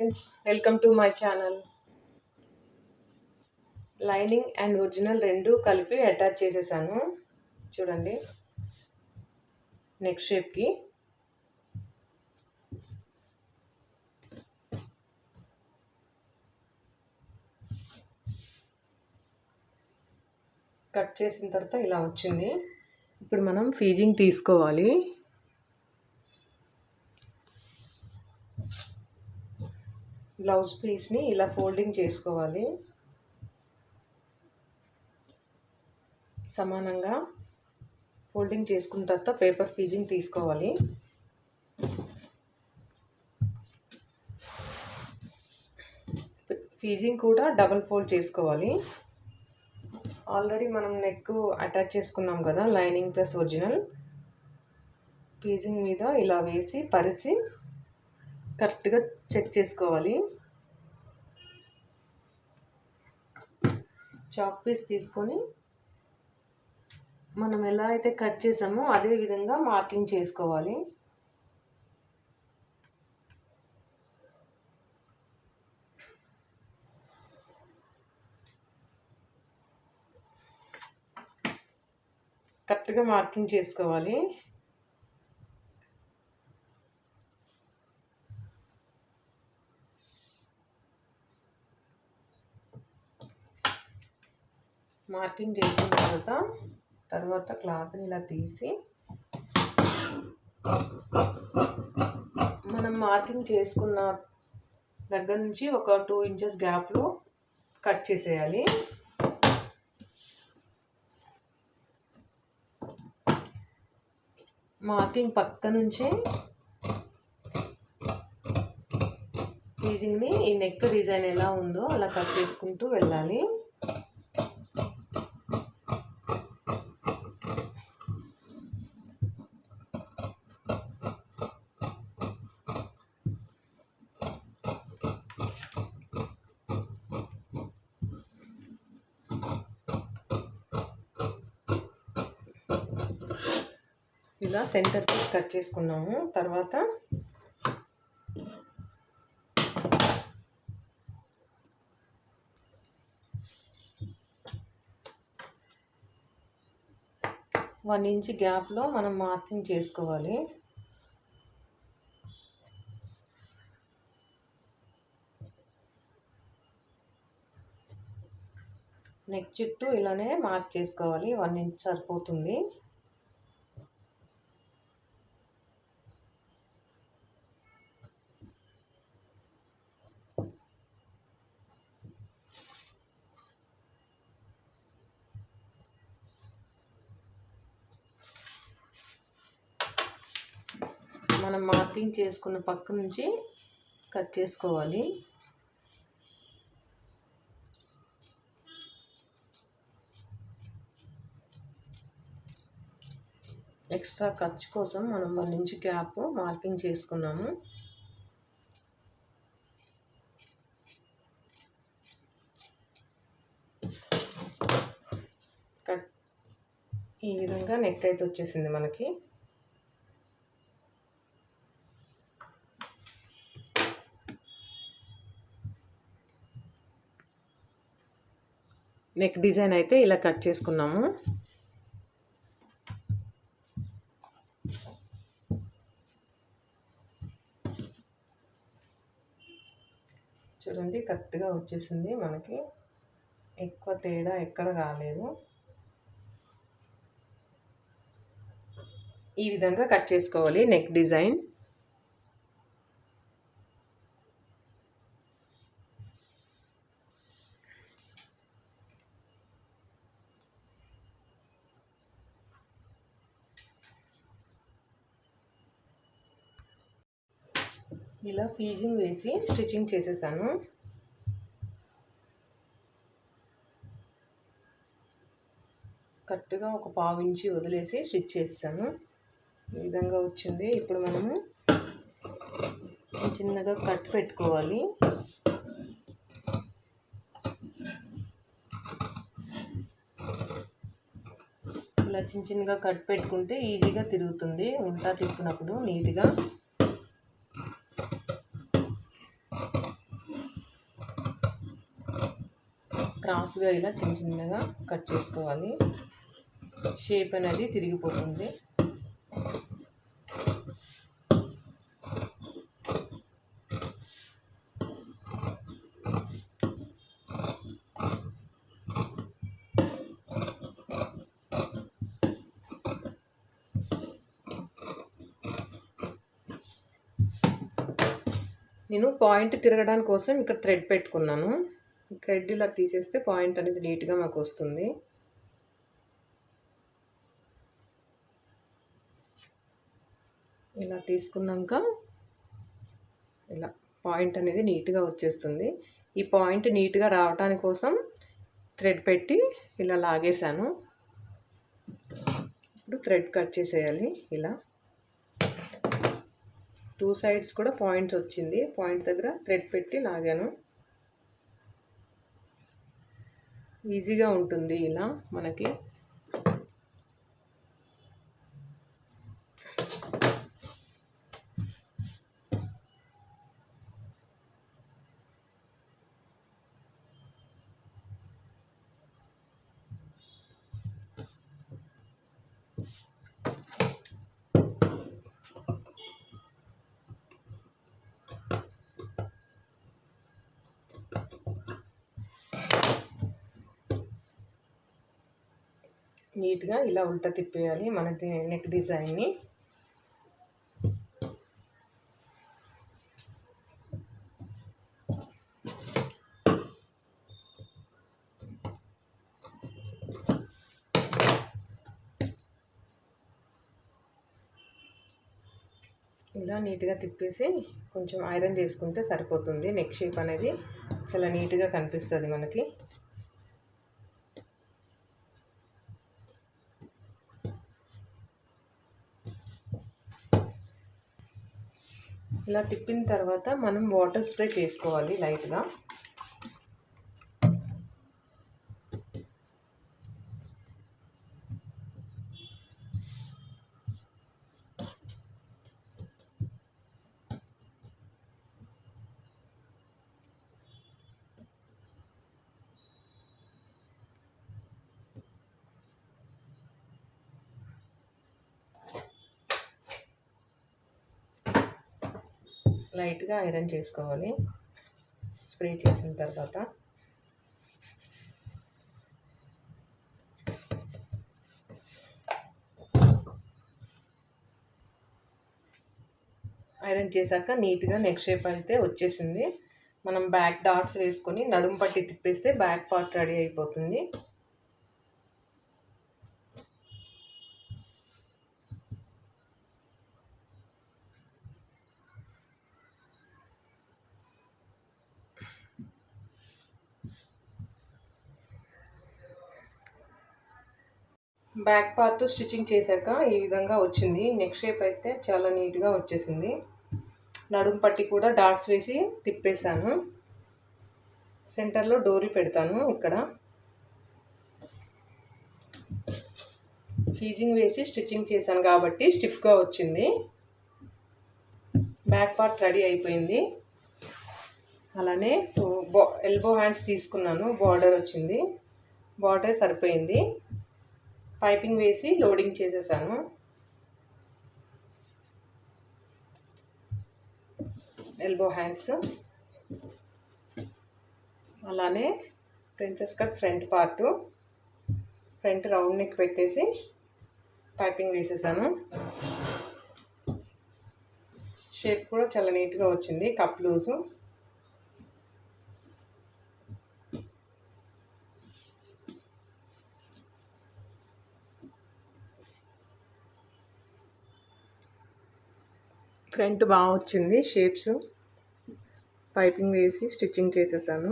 Friends, welcome to my channel. Lining and original రెండు కలిపి attach చేసేసాను. చూడండి, నెక్ షేప్కి కట్ చేసిన తర్వాత ఇలా వచ్చింది. ఇప్పుడు మనం ఫీజింగ్ తీసుకోవాలి. బ్లౌజ్ పీస్ని ఇలా ఫోల్డింగ్ చేసుకోవాలి. సమానంగా ఫోల్డింగ్ చేసుకున్న తర్వాత పేపర్ ఫీజింగ్ తీసుకోవాలి. ఫీజింగ్ కూడా డబల్ ఫోల్డ్ చేసుకోవాలి. ఆల్రెడీ మనం నెక్ అటాచ్ చేసుకున్నాం కదా, లైనింగ్ ప్లస్ ఒరిజినల్. ఫీజింగ్ మీద ఇలా వేసి పరిచి కరెక్ట్గా చెక్ చేసుకోవాలి. చాక్ పీస్ తీసుకొని మనం ఎలా అయితే కట్ చేసామో అదే విధంగా మార్కింగ్ చేసుకోవాలి. కరెక్ట్గా మార్కింగ్ చేసుకోవాలి. మార్కింగ్ చేసుకున్న తర్వాత క్లాత్ని ఇలా తీసి మనం మార్కింగ్ చేసుకున్న దగ్గర నుంచి ఒక 2 ఇంచెస్ గ్యాప్లో కట్ చేసేయాలి. మార్కింగ్ పక్క నుంచే ఫీజింగ్ని ఈ నెక్ డిజైన్ ఎలా ఉందో అలా కట్ చేసుకుంటూ వెళ్ళాలి. ఇలా సెంటర్ పీస్ కట్ చేసుకున్నాము. తర్వాత వన్ ఇంచ్ గ్యాప్లో మనం మార్కింగ్ చేసుకోవాలి. నెక్ చుట్టూ ఇలానే మార్క్ చేసుకోవాలి. 1 ఇంచ్ సరిపోతుంది. మనం మార్కింగ్ చేసుకున్న పక్క నుంచి కట్ చేసుకోవాలి. ఎక్స్ట్రా ఖర్చు కోసం మనం 1 ఇంచ్ గ్యాప్ మార్కింగ్ చేసుకున్నాము. ఈ విధంగా నెక్ అయితే వచ్చేసింది మనకి. నెక్ డిజైన్ అయితే ఇలా కట్ చేసుకున్నాము. చూడండి, కరెక్ట్గా వచ్చేసింది మనకి. ఎక్కువ తేడా ఎక్కడ రాలేదు. ఈ విధంగా కట్ చేసుకోవాలి నెక్ డిజైన్. ఇలా ఫీజింగ్ వేసి స్టిచ్చింగ్ చేసేసాను. కరెక్ట్గా ఒక 1/2 ఇంచ్ వదిలేసి స్టిచ్ చేసాను. ఈ విధంగా వచ్చింది. ఇప్పుడు మనము చిన్నగా కట్ పెట్టుకోవాలి. ఇలా చిన్న చిన్నగా కట్ పెట్టుకుంటే ఈజీగా తిరుగుతుంది. ఉల్టా తిప్పినప్పుడు నీట్గా క్రాస్గా ఇలా చిన్న చిన్నగా కట్ చేసుకోవాలి. షేప్ అనేది తిరిగిపోతుంది. నేను పాయింట్ తిరగడానికి కోసం ఇక్కడ థ్రెడ్ పెట్టుకున్నాను. థ్రెడ్ ఇలా తీసేస్తే పాయింట్ అనేది నీట్గా మాకు వస్తుంది. ఇలా తీసుకున్నాక ఇలా పాయింట్ అనేది నీట్గా వచ్చేస్తుంది. ఈ పాయింట్ నీట్గా రావడానికి కోసం థ్రెడ్ పెట్టి ఇలా లాగేశాను. ఇప్పుడు థ్రెడ్ కట్ చేసేయాలి. ఇలా 2 సైడ్స్ కూడా పాయింట్స్ వచ్చింది. పాయింట్ దగ్గర థ్రెడ్ పెట్టి లాగాను. ఈజీగా ఉంటుంది ఇలా మనకి. నీట్గా ఇలా ఉల్టా తిప్పేయాలి మన నెక్ డిజైన్ని. ఇలా నీట్గా తిప్పేసి కొంచెం ఐరన్ చేసుకుంటే సరిపోతుంది. నెక్ షేప్ అనేది చాలా నీట్గా కనిపిస్తుంది మనకి. ఇలా తిప్పిన తర్వాత మనం వాటర్ స్ప్రే చేసుకోవాలి లైట్గా. లైట్గా ఐరన్ చేసుకోవాలి స్ప్రే చేసిన తర్వాత. ఐరన్ చేశాక నీట్గా నెక్ షేప్ అయితే వచ్చేసింది. మనం బ్యాక్ డాట్స్ వేసుకొని నడుము పట్టి తిప్పేస్తే బ్యాక్ పార్ట్ రెడీ అయిపోతుంది. బ్యాక్ పార్ట్ స్టిచ్చింగ్ చేశాక ఈ విధంగా వచ్చింది. నెక్ షేప్ అయితే చాలా నీట్గా వచ్చేసింది. నడుము పట్టి కూడా డాట్స్ వేసి తిప్పేశాను. సెంటర్లో డోరీ పెడతాను. ఇక్కడ ఫీజింగ్ వేసి స్టిచ్చింగ్ చేశాను కాబట్టి స్టిఫ్గా వచ్చింది. బ్యాక్ పార్ట్ రెడీ అయిపోయింది. అలానే ఎల్బో హ్యాండ్స్ తీసుకున్నాను. బార్డర్ వచ్చింది. బార్డర్ సరిపోయింది. పైపింగ్ వేసి లోడింగ్ చేసేసాను. ఎల్బో హ్యాండ్స్ అలానే princess cut front part, front round neck పెట్టేసి పైపింగ్ వేసేసాను. షేప్ కూడా చాలా నీట్గా వచ్చింది. Cup loose. ఫ్రంట్ బాగా వచ్చింది షేప్స్. పైపింగ్ వేసి స్టిచ్చింగ్ చేసేసాను.